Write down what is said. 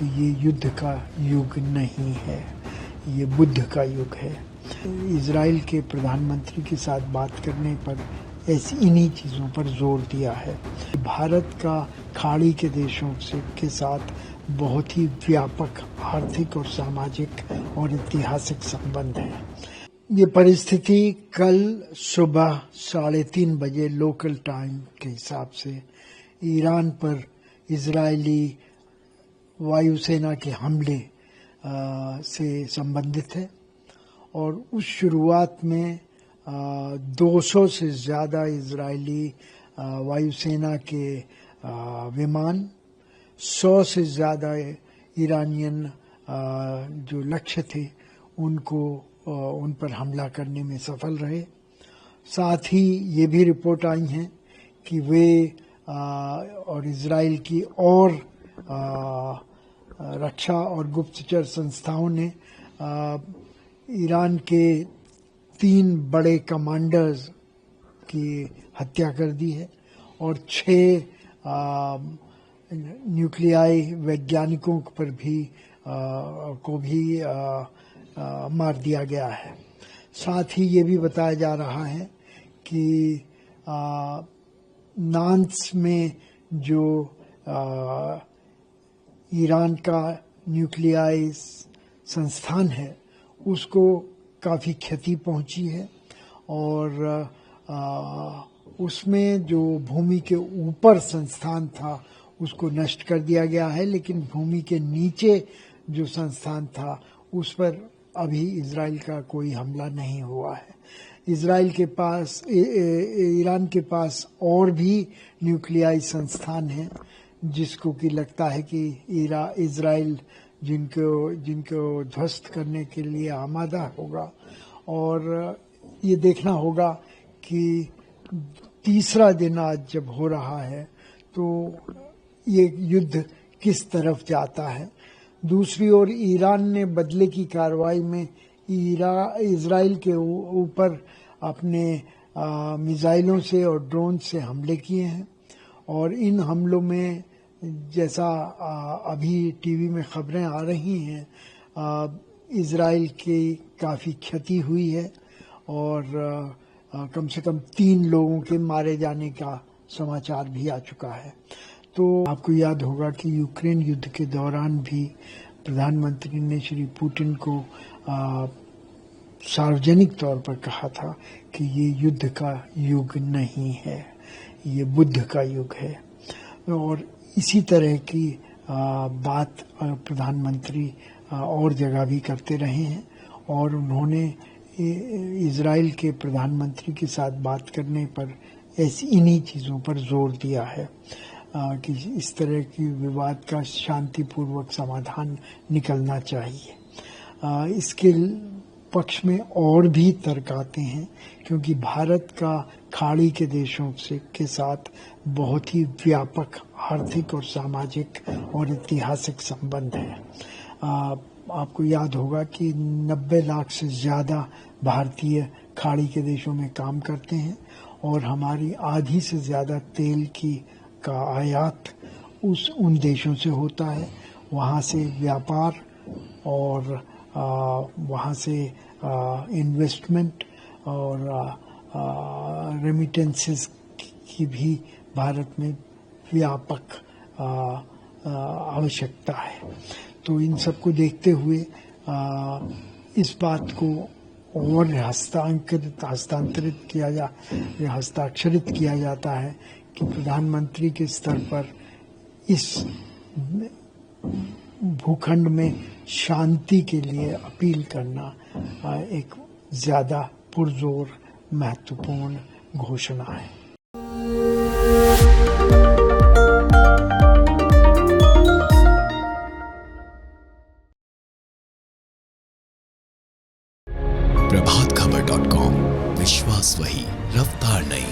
कि ये युद्ध का युग नहीं है, ये बुद्ध का युग है। इजराइल के प्रधानमंत्री के साथ बात करने पर ऐसी इन्हीं चीज़ों पर जोर दिया है। भारत का खाड़ी के देशों के साथ बहुत ही व्यापक आर्थिक और सामाजिक और ऐतिहासिक संबंध है। ये परिस्थिति कल सुबह 3:30 बजे लोकल टाइम के हिसाब से ईरान पर इजरायली वायुसेना के हमले से संबंधित है और उस शुरुआत में 200 से ज़्यादा इजरायली वायुसेना के विमान, 100 से ज़्यादा ईरानियन जो लक्ष्य थे उन पर हमला करने में सफल रहे। साथ ही ये भी रिपोर्ट आई हैं कि वे और इजराइल की और रक्षा और गुप्तचर संस्थाओं ने ईरान के 3 बड़े कमांडर्स की हत्या कर दी है और 6 न्यूक्लियाई वैज्ञानिकों पर भी मार दिया गया है। साथ ही ये भी बताया जा रहा है कि नांस में जो ईरान का न्यूक्लियाई संस्थान है उसको काफ़ी क्षति पहुंची है और उसमें जो भूमि के ऊपर संस्थान था उसको नष्ट कर दिया गया है, लेकिन भूमि के नीचे जो संस्थान था उस पर अभी इजराइल का कोई हमला नहीं हुआ है। ईरान के पास और भी न्यूक्लियाई संस्थान हैं जिसको कि लगता है कि इजराइल जिनको ध्वस्त करने के लिए आमादा होगा और ये देखना होगा कि तीसरा दिन आज जब हो रहा है तो ये युद्ध किस तरफ जाता है। दूसरी ओर ईरान ने बदले की कार्रवाई में इजराइल के ऊपर अपने मिसाइलों से और ड्रोन से हमले किए हैं और इन हमलों में जैसा अभी टीवी में खबरें आ रही हैं इजराइल की काफ़ी क्षति हुई है और कम से कम 3 लोगों के मारे जाने का समाचार भी आ चुका है। तो आपको याद होगा कि यूक्रेन युद्ध के दौरान भी प्रधानमंत्री ने श्री पुतिन को सार्वजनिक तौर पर कहा था कि ये युद्ध का युग नहीं है, ये बुद्ध का युग है और इसी तरह की बात प्रधानमंत्री और जगह भी करते रहे हैं और उन्होंने इजराइल के प्रधानमंत्री के साथ बात करने पर ऐसी इन्हीं चीज़ों पर जोर दिया है कि इस तरह की विवाद का शांतिपूर्वक समाधान निकलना चाहिए। इसके पक्ष में और भी तर्क आते हैं क्योंकि भारत का खाड़ी के देशों के साथ बहुत ही व्यापक आर्थिक और सामाजिक और ऐतिहासिक संबंध है। आपको याद होगा कि 90 लाख से ज़्यादा भारतीय खाड़ी के देशों में काम करते हैं और हमारी आधी से ज़्यादा तेल का आयात उन देशों से होता है। वहाँ से व्यापार और वहाँ से इन्वेस्टमेंट और रेमिटेंसेस की भी भारत में व्यापक आवश्यकता है। तो इन सब को देखते हुए इस बात को और हस्ताक्षरित किया जाता है कि प्रधानमंत्री के स्तर पर इस भूखंड में शांति के लिए अपील करना एक ज़्यादा पुरजोर महत्वपूर्ण घोषणा है। प्रभातखबर.com, विश्वास वही, रफ्तार नहीं।